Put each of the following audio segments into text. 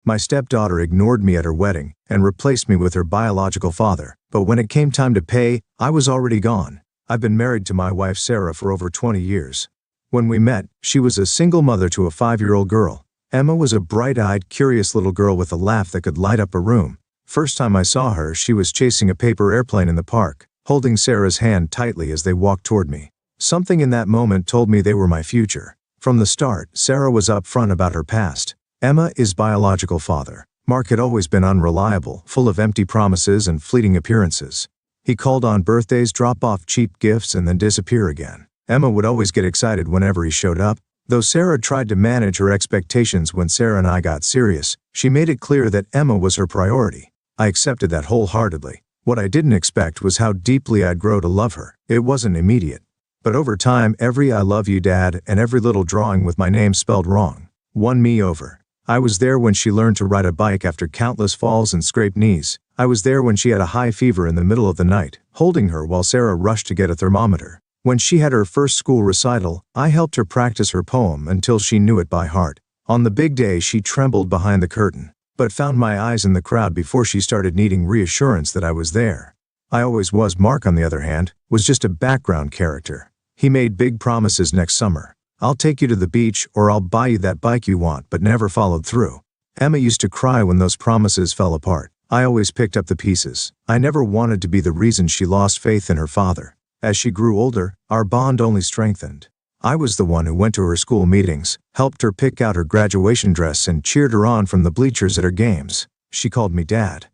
My stepdaughter ignored me at her wedding and replaced me with her biological father, but when it came time to pay, I was already gone. I've been married to my wife Sarah for over 20 years. When we met, she was a single mother to a 5-year-old girl. Emma was a bright-eyed, curious little girl with a laugh that could light up a room. First time I saw her, she was chasing a paper airplane in the park, holding Sarah's hand tightly as they walked toward me. Something in that moment told me they were my future. From the start, Sarah was upfront about her past. Emma is biological father. Mark had always been unreliable, full of empty promises and fleeting appearances. He called on birthdays, drop off cheap gifts, and then disappear again. Emma would always get excited whenever he showed up. Though Sarah tried to manage her expectations when Sarah and I got serious, she made it clear that Emma was her priority. I accepted that wholeheartedly. What I didn't expect was how deeply I'd grow to love her. It wasn't immediate. But over time, every "I love you, Dad," and every little drawing with my name spelled wrong won me over. I was there when she learned to ride a bike after countless falls and scraped knees. I was there when she had a high fever in the middle of the night, holding her while Sarah rushed to get a thermometer. When she had her first school recital, I helped her practice her poem until she knew it by heart. On the big day, she trembled behind the curtain, but found my eyes in the crowd before she started needing reassurance that I was there. I always was. Mark, on the other hand, was just a background character. He made big promises next summer. "I'll take you to the beach," or "I'll buy you that bike you want," but never followed through. Emma used to cry when those promises fell apart. I always picked up the pieces. I never wanted to be the reason she lost faith in her father. As she grew older, our bond only strengthened. I was the one who went to her school meetings, helped her pick out her graduation dress, and cheered her on from the bleachers at her games. She called me Dad.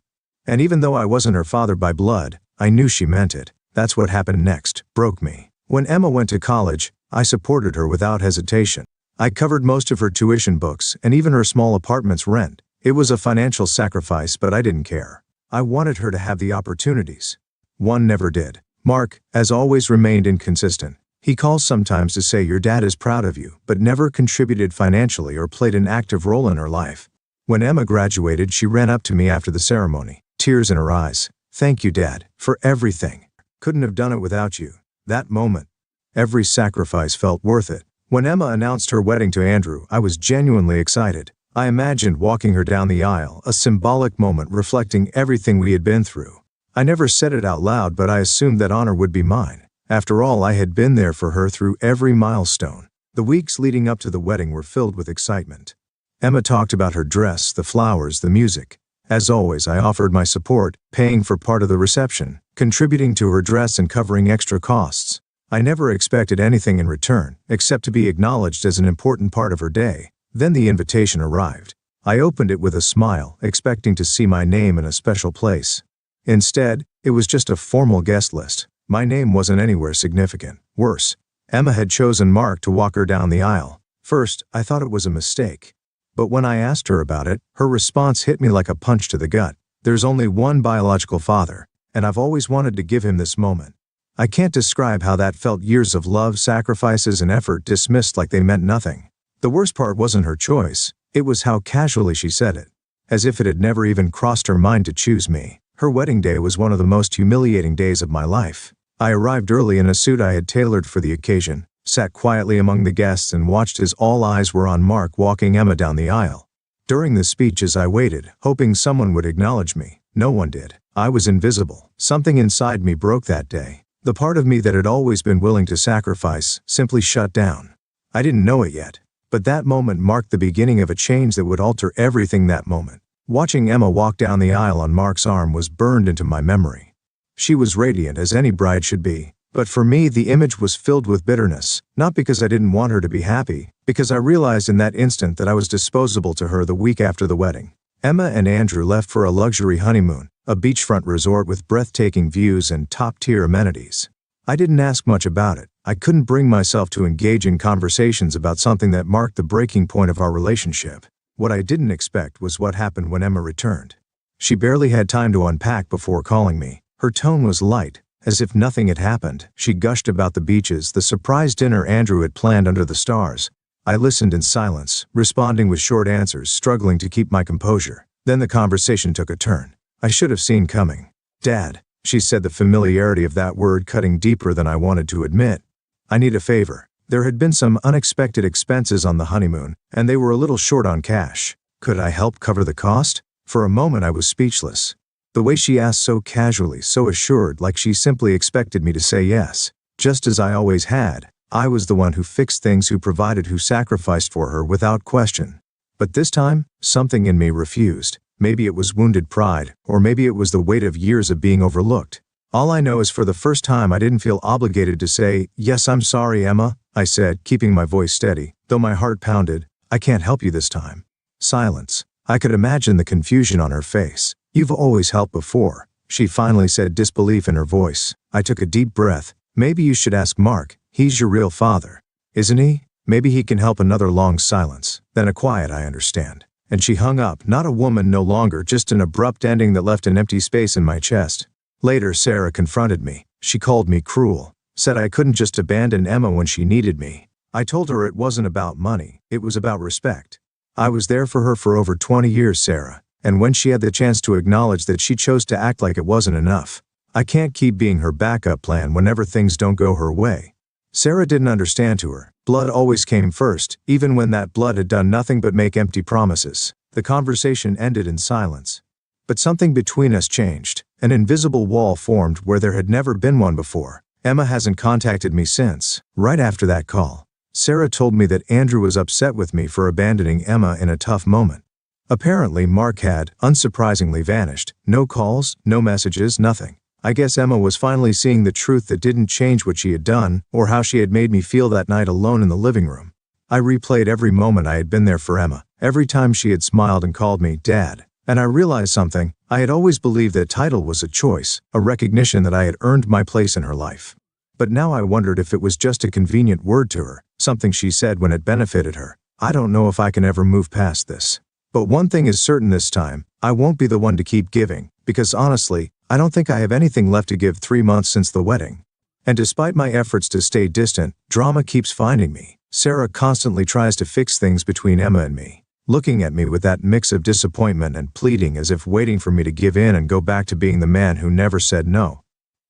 And even though I wasn't her father by blood, I knew she meant it. That's what happened next broke me. When Emma went to college, I supported her without hesitation. I covered most of her tuition, books, and even her small apartment's rent. It was a financial sacrifice, but I didn't care. I wanted her to have the opportunities. One never did. Mark, as always, remained inconsistent. He calls sometimes to say your dad is proud of you, but never contributed financially or played an active role in her life. When Emma graduated, she ran up to me after the ceremony, tears in her eyes. "Thank you, Dad, for everything. Couldn't have done it without you." That moment, every sacrifice felt worth it. When Emma announced her wedding to Andrew, I was genuinely excited. I imagined walking her down the aisle, a symbolic moment reflecting everything we had been through. I never said it out loud, but I assumed that honor would be mine. After all, I had been there for her through every milestone. The weeks leading up to the wedding were filled with excitement. Emma talked about her dress, the flowers, the music. As always, I offered my support, paying for part of the reception, contributing to her dress and covering extra costs. I never expected anything in return, except to be acknowledged as an important part of her day. Then the invitation arrived. I opened it with a smile, expecting to see my name in a special place. Instead, it was just a formal guest list. My name wasn't anywhere significant. Worse, Emma had chosen Mark to walk her down the aisle. First, I thought it was a mistake. But when I asked her about it, her response hit me like a punch to the gut. "There's only one biological father, and I've always wanted to give him this moment." I can't describe how that felt. Years of love, sacrifices, and effort dismissed like they meant nothing. The worst part wasn't her choice. It was how casually she said it. As if it had never even crossed her mind to choose me. Her wedding day was one of the most humiliating days of my life. I arrived early in a suit I had tailored for the occasion, sat quietly among the guests, and watched as all eyes were on Mark walking Emma down the aisle. During the speeches, I waited, hoping someone would acknowledge me. No one did. I was invisible. Something inside me broke that day. The part of me that had always been willing to sacrifice simply shut down. I didn't know it yet, but that moment marked the beginning of a change that would alter everything. That moment, watching Emma walk down the aisle on Mark's arm, was burned into my memory. She was radiant, as any bride should be, but for me the image was filled with bitterness, not because I didn't want her to be happy, because I realized in that instant that I was disposable to her the week after the wedding. Emma and Andrew left for a luxury honeymoon, a beachfront resort with breathtaking views and top-tier amenities. I didn't ask much about it. I couldn't bring myself to engage in conversations about something that marked the breaking point of our relationship. What I didn't expect was what happened when Emma returned. She barely had time to unpack before calling me. Her tone was light, as if nothing had happened. She gushed about the beaches, the surprise dinner Andrew had planned under the stars. I listened in silence, responding with short answers, struggling to keep my composure. Then the conversation took a turn I should have seen coming. "Dad," she said, the familiarity of that word cutting deeper than I wanted to admit. "I need a favor." There had been some unexpected expenses on the honeymoon, and they were a little short on cash. Could I help cover the cost? For a moment I was speechless. The way she asked so casually, so assured, like she simply expected me to say yes. Just as I always had. I was the one who fixed things, who provided, who sacrificed for her without question. But this time, something in me refused. Maybe it was wounded pride, or maybe it was the weight of years of being overlooked. All I know is for the first time I didn't feel obligated to say, "Yes, I'm sorry, Emma," I said, keeping my voice steady, though my heart pounded. "I can't help you this time." Silence. I could imagine the confusion on her face. "You've always helped before," she finally said, disbelief in her voice. I took a deep breath. "Maybe you should ask Mark. He's your real father. Isn't he? Maybe he can help." Another long silence, then a quiet "I understand." And she hung up, not a woman no longer, just an abrupt ending that left an empty space in my chest. Later, Sarah confronted me. She called me cruel, said I couldn't just abandon Emma when she needed me. I told her it wasn't about money, it was about respect. I was there for her for over 20 years, Sarah, and when she had the chance to acknowledge that, she chose to act like it wasn't enough. I can't keep being her backup plan whenever things don't go her way. Sarah didn't understand. To her, blood always came first, even when that blood had done nothing but make empty promises. The conversation ended in silence. But something between us changed. An invisible wall formed where there had never been one before. Emma hasn't contacted me since. Right after that call, Sarah told me that Andrew was upset with me for abandoning Emma in a tough moment. Apparently Mark had, unsurprisingly, vanished. No calls, no messages, nothing. I guess Emma was finally seeing the truth that didn't change what she had done, or how she had made me feel that night alone in the living room. I replayed every moment I had been there for Emma, every time she had smiled and called me Dad. And I realized something. I had always believed that title was a choice, a recognition that I had earned my place in her life. But now I wondered if it was just a convenient word to her, something she said when it benefited her. I don't know if I can ever move past this. But one thing is certain this time, I won't be the one to keep giving, because honestly, I don't think I have anything left to give. 3 months since the wedding. And despite my efforts to stay distant, drama keeps finding me. Sarah constantly tries to fix things between Emma and me, looking at me with that mix of disappointment and pleading, as if waiting for me to give in and go back to being the man who never said no.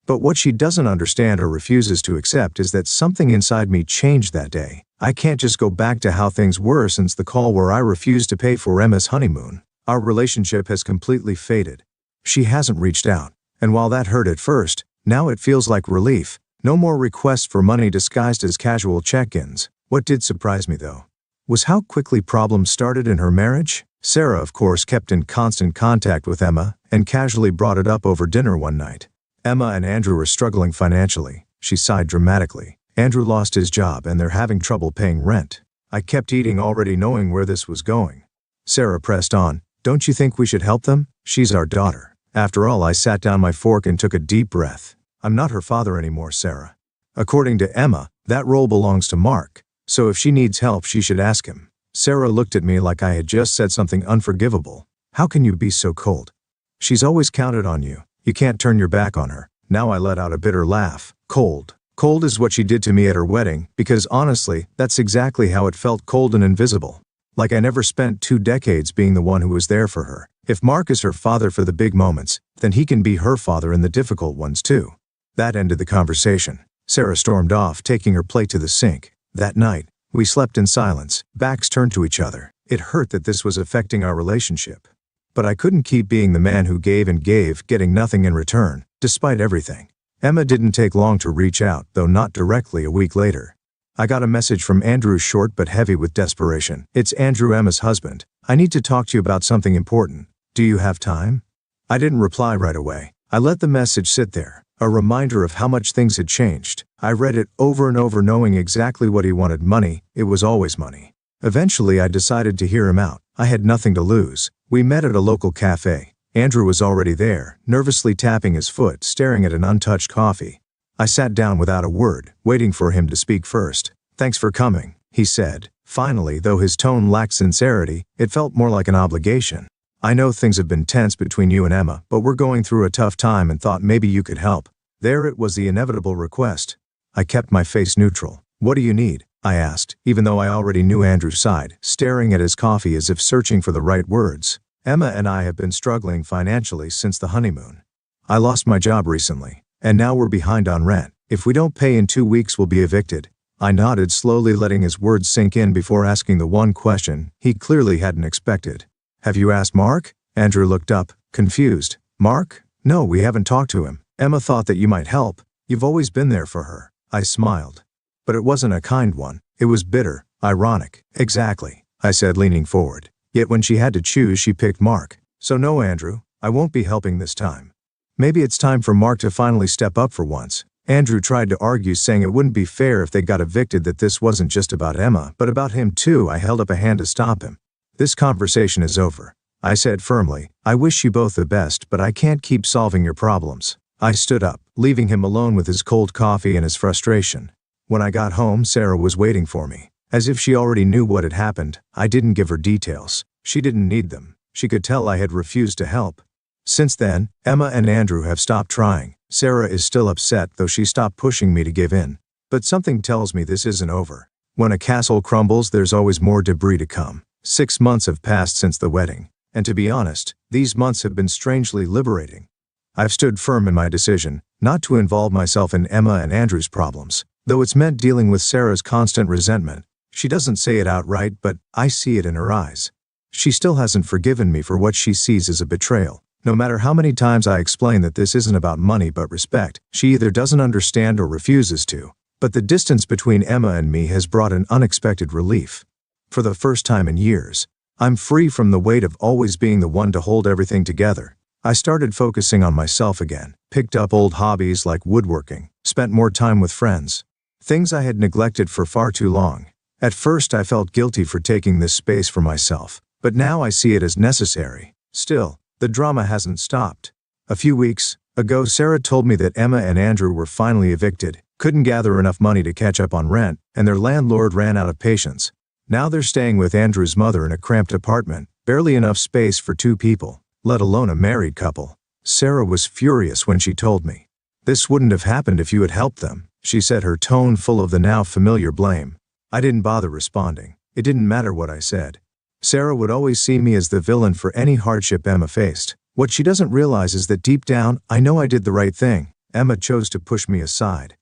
But what she doesn't understand or refuses to accept is that something inside me changed that day. I can't just go back to how things were since the call where I refused to pay for Emma's honeymoon. Our relationship has completely faded. She hasn't reached out, and while that hurt at first, now it feels like relief. No more requests for money disguised as casual check-ins. What did surprise me, though, was how quickly problems started in her marriage. Sarah, of course, kept in constant contact with Emma and casually brought it up over dinner one night. Emma and Andrew are struggling financially. She sighed dramatically. Andrew lost his job and they're having trouble paying rent. I kept eating, already knowing where this was going. Sarah pressed on. "Don't you think we should help them? She's our daughter." After all, I sat down my fork and took a deep breath. I'm not her father anymore, Sarah. According to Emma, that role belongs to Mark. So if she needs help, she should ask him. Sarah looked at me like I had just said something unforgivable. "How can you be so cold? She's always counted on you. You can't turn your back on her." Now I let out a bitter laugh. Cold. Cold is what she did to me at her wedding, because honestly, that's exactly how it felt, cold and invisible. Like I never spent 2 decades being the one who was there for her. If Mark is her father for the big moments, then he can be her father in the difficult ones too. That ended the conversation. Sarah stormed off, taking her plate to the sink. That night, we slept in silence, backs turned to each other. It hurt that this was affecting our relationship. But I couldn't keep being the man who gave and gave, getting nothing in return, despite everything. Emma didn't take long to reach out, though not directly. A week later, I got a message from Andrew, short but heavy with desperation. "It's Andrew, Emma's husband. I need to talk to you about something important. Do you have time?" I didn't reply right away. I let the message sit there, a reminder of how much things had changed. I read it over and over, knowing exactly what he wanted. Money. It was always money. Eventually I decided to hear him out. I had nothing to lose. We met at a local cafe. Andrew was already there, nervously tapping his foot, staring at an untouched coffee. I sat down without a word, waiting for him to speak first. "Thanks for coming," he said. Finally, though his tone lacked sincerity, it felt more like an obligation. "I know things have been tense between you and Emma, but we're going through a tough time and thought maybe you could help." There it was, the inevitable request. I kept my face neutral. "What do you need?" I asked, even though I already knew Andrew's side, staring at his coffee as if searching for the right words. "Emma and I have been struggling financially since the honeymoon. I lost my job recently, and now we're behind on rent. If we don't pay in 2 weeks, we'll be evicted." I nodded slowly, letting his words sink in before asking the one question he clearly hadn't expected. Have you asked Mark? Andrew looked up, confused. Mark? No, we haven't talked to him. Emma thought that you might help. You've always been there for her. I smiled. But it wasn't a kind one. It was bitter, ironic. Exactly, I said, leaning forward. Yet when she had to choose, she picked Mark. So no, Andrew, I won't be helping this time. Maybe it's time for Mark to finally step up for once. Andrew tried to argue, saying it wouldn't be fair if they got evicted, that this wasn't just about Emma, but about him too. I held up a hand to stop him. This conversation is over, I said firmly. I wish you both the best, but I can't keep solving your problems. I stood up, leaving him alone with his cold coffee and his frustration. When I got home, Sarah was waiting for me. As if she already knew what had happened, I didn't give her details. She didn't need them. She could tell I had refused to help. Since then, Emma and Andrew have stopped trying. Sarah is still upset, though she stopped pushing me to give in. But something tells me this isn't over. When a castle crumbles, there's always more debris to come. 6 months have passed since the wedding, and to be honest, these months have been strangely liberating. I've stood firm in my decision not to involve myself in Emma and Andrew's problems, though it's meant dealing with Sarah's constant resentment. She doesn't say it outright, but I see it in her eyes. She still hasn't forgiven me for what she sees as a betrayal. No matter how many times I explain that this isn't about money but respect, she either doesn't understand or refuses to. But the distance between Emma and me has brought an unexpected relief. For the first time in years, I'm free from the weight of always being the one to hold everything together. I started focusing on myself again, picked up old hobbies like woodworking, spent more time with friends. Things I had neglected for far too long. At first I felt guilty for taking this space for myself, but now I see it as necessary. Still, the drama hasn't stopped. A few weeks ago, Sarah told me that Emma and Andrew were finally evicted, couldn't gather enough money to catch up on rent, and their landlord ran out of patience. Now they're staying with Andrew's mother in a cramped apartment, barely enough space for 2 people, let alone a married couple. Sarah was furious when she told me. This wouldn't have happened if you had helped them, she said, her tone full of the now familiar blame. I didn't bother responding. It didn't matter what I said. Sarah would always see me as the villain for any hardship Emma faced. What she doesn't realize is that deep down, I know I did the right thing. Emma chose to push me aside.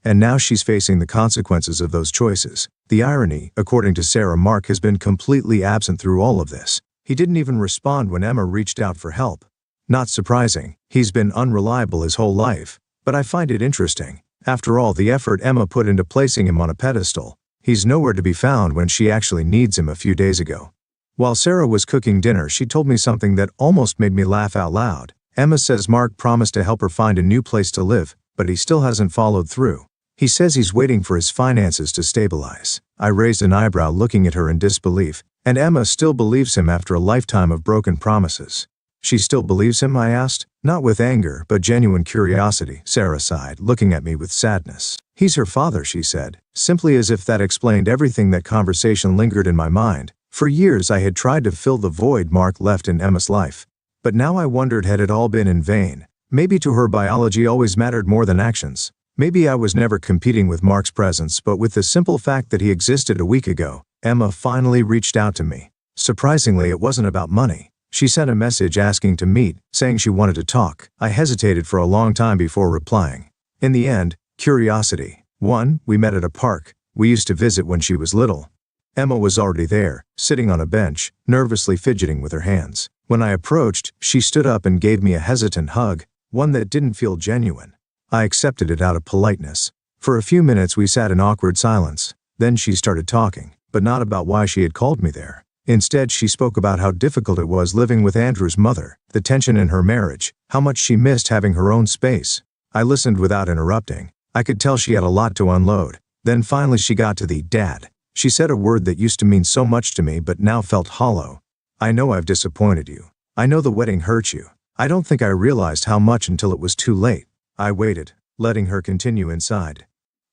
And now she's facing the consequences of those choices. The irony, according to Sarah, Mark has been completely absent through all of this. He didn't even respond when Emma reached out for help. Not surprising, he's been unreliable his whole life. But I find it interesting. After all the effort Emma put into placing him on a pedestal, he's nowhere to be found when she actually needs him a few days ago. While Sarah was cooking dinner, she told me something that almost made me laugh out loud. Emma says Mark promised to help her find a new place to live, but he still hasn't followed through. He says he's waiting for his finances to stabilize. I raised an eyebrow, looking at her in disbelief. And Emma still believes him after a lifetime of broken promises. She still believes him, I asked, not with anger, but genuine curiosity. Sarah sighed, looking at me with sadness. He's her father, she said, simply as if that explained everything. That conversation lingered in my mind. For years I had tried to fill the void Mark left in Emma's life. But now I wondered, had it all been in vain? Maybe to her biology always mattered more than actions. Maybe I was never competing with Mark's presence, but with the simple fact that he existed a week ago. Emma finally reached out to me. Surprisingly, it wasn't about money. She sent a message asking to meet, saying she wanted to talk. I hesitated for a long time before replying. In the end, curiosity won. We met at a park we used to visit when she was little. Emma was already there, sitting on a bench, nervously fidgeting with her hands. When I approached, she stood up and gave me a hesitant hug, one that didn't feel genuine. I accepted it out of politeness. For a few minutes we sat in awkward silence. Then she started talking, but not about why she had called me there. Instead, she spoke about how difficult it was living with Andrew's mother, the tension in her marriage, how much she missed having her own space. I listened without interrupting. I could tell she had a lot to unload. Then finally she got to the "Dad." She said a word that used to mean so much to me but now felt hollow. I know I've disappointed you. I know the wedding hurt you. I don't think I realized how much until it was too late. I waited, letting her continue inside.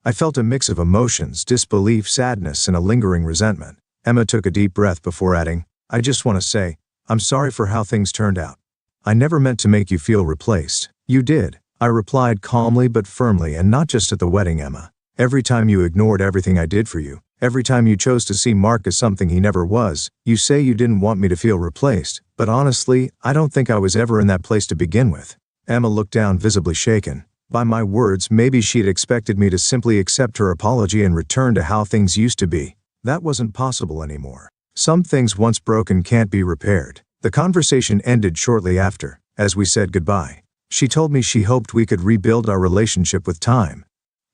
I felt a mix of emotions, disbelief, sadness, and a lingering resentment. Emma took a deep breath before adding, I just want to say, I'm sorry for how things turned out. I never meant to make you feel replaced. You did, I replied calmly but firmly, and not just at the wedding, Emma. Every time you ignored everything I did for you, every time you chose to see Mark as something he never was, you say you didn't want me to feel replaced, but honestly, I don't think I was ever in that place to begin with. Emma looked down, visibly shaken. By my words, maybe she'd expected me to simply accept her apology and return to how things used to be. That wasn't possible anymore. Some things once broken can't be repaired. The conversation ended shortly after, as we said goodbye. She told me she hoped we could rebuild our relationship with time.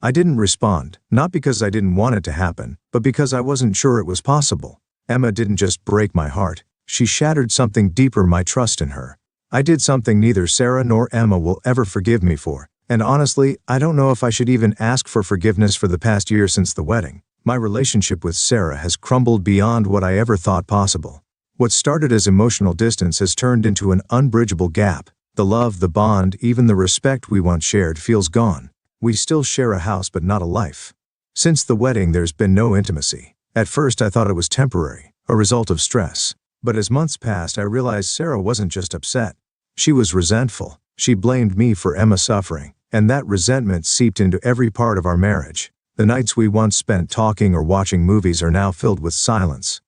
I didn't respond, not because I didn't want it to happen, but because I wasn't sure it was possible. Emma didn't just break my heart, she shattered something deeper, my trust in her. I did something neither Sarah nor Emma will ever forgive me for, and honestly, I don't know if I should even ask for forgiveness for the past year since the wedding. My relationship with Sarah has crumbled beyond what I ever thought possible. What started as emotional distance has turned into an unbridgeable gap. The love, the bond, even the respect we once shared feels gone. We still share a house but not a life. Since the wedding there's been no intimacy. At first I thought it was temporary, a result of stress. But as months passed I realized Sarah wasn't just upset. She was resentful. She blamed me for Emma's suffering, and that resentment seeped into every part of our marriage. The nights we once spent talking or watching movies are now filled with silence.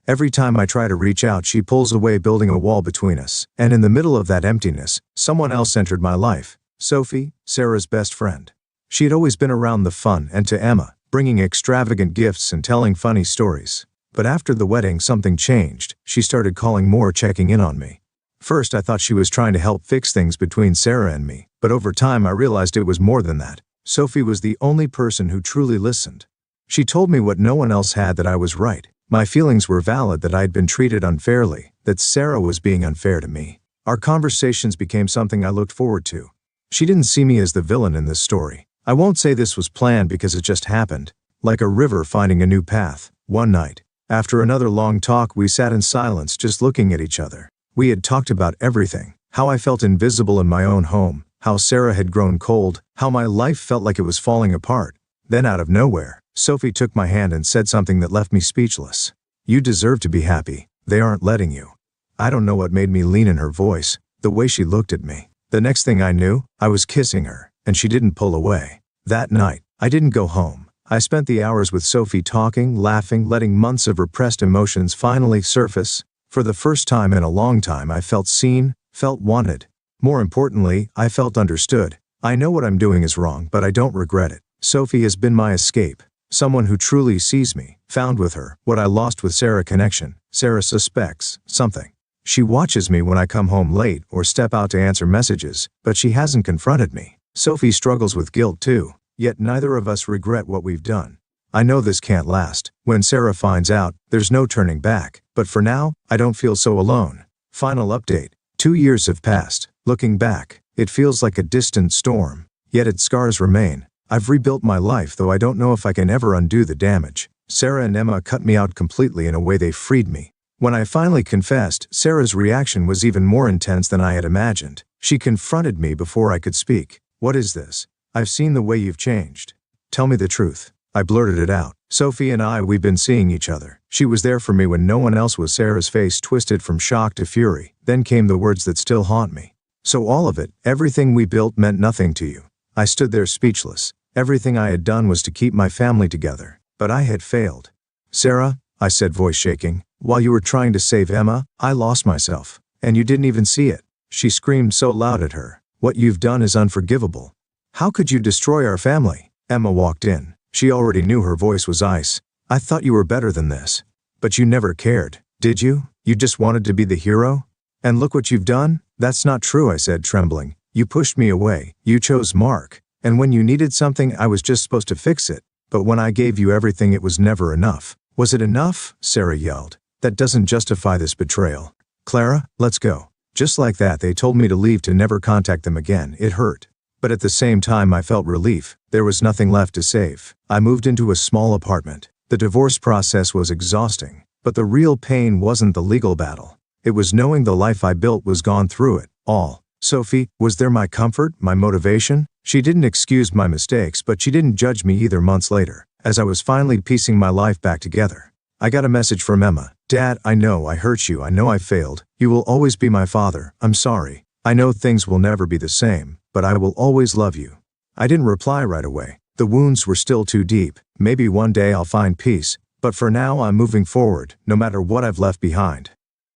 Every time I try to reach out she pulls away, building a wall between us. And in the middle of that emptiness, someone else entered my life. Sophie, Sarah's best friend. She had always been around the fun and to Emma, bringing extravagant gifts and telling funny stories. But after the wedding something changed. She started calling more, checking in on me. First I thought she was trying to help fix things between Sarah and me, but over time I realized it was more than that. Sophie was the only person who truly listened. She told me what no one else had, that I was right. My feelings were valid, that I had been treated unfairly, that Sarah was being unfair to me. Our conversations became something I looked forward to. She didn't see me as the villain in this story. I won't say this was planned because it just happened. Like a river finding a new path. One night, after another long talk, we sat in silence just looking at each other. We had talked about everything. How I felt invisible in my own home. How Sarah had grown cold. How my life felt like it was falling apart. Then out of nowhere, Sophie took my hand and said something that left me speechless. You deserve to be happy. They aren't letting you. I don't know what made me lean in her voice, the way she looked at me. The next thing I knew, I was kissing her, and she didn't pull away. That night, I didn't go home. I spent the hours with Sophie talking, laughing, letting months of repressed emotions finally surface. For the first time in a long time I felt seen, felt wanted. More importantly, I felt understood. I know what I'm doing is wrong, but I don't regret it. Sophie has been my escape. Someone who truly sees me. Found with her what I lost with Sarah: connection. Sarah suspects something. She watches me when I come home late or step out to answer messages, but she hasn't confronted me. Sophie struggles with guilt too, yet neither of us regret what we've done. I know this can't last. When Sarah finds out, there's no turning back, but for now, I don't feel so alone. Final update. 2 years have passed. Looking back, it feels like a distant storm, yet its scars remain. I've rebuilt my life, though I don't know if I can ever undo the damage. Sarah and Emma cut me out completely in a way they freed me. When I finally confessed, Sarah's reaction was even more intense than I had imagined. She confronted me before I could speak. What is this? I've seen the way you've changed. Tell me the truth. I blurted it out. Sophie and we've been seeing each other. She was there for me when no one else was. Sarah's face twisted from shock to fury. Then came the words that still haunt me. So all of it, everything we built, meant nothing to you. I stood there speechless. Everything I had done was to keep my family together, but I had failed. Sarah, I said, voice shaking, while you were trying to save Emma, I lost myself, and you didn't even see it. She screamed so loud at her. What you've done is unforgivable. How could you destroy our family? Emma walked in. She already knew. Her voice was ice. I thought you were better than this. But you never cared, did you? You just wanted to be the hero? And look what you've done? That's not true, I said, trembling. You pushed me away. You chose Mark. And when you needed something, I was just supposed to fix it. But when I gave you everything, it was never enough. Was it enough? Sarah yelled. That doesn't justify this betrayal. Clara, let's go. Just like that, they told me to leave, to never contact them again. It hurt. But at the same time I felt relief. There was nothing left to save. I moved into a small apartment. The divorce process was exhausting, but the real pain wasn't the legal battle. It was knowing the life I built was gone through it all. Sophie was there, my comfort, my motivation. She didn't excuse my mistakes, but she didn't judge me either. Months later, as I was finally piecing my life back together, I got a message from Emma. Dad, I know I hurt you. I know I failed. You will always be my father. I'm sorry. I know things will never be the same, but I will always love you. I didn't reply right away. The wounds were still too deep. Maybe one day I'll find peace, but for now I'm moving forward, no matter what I've left behind.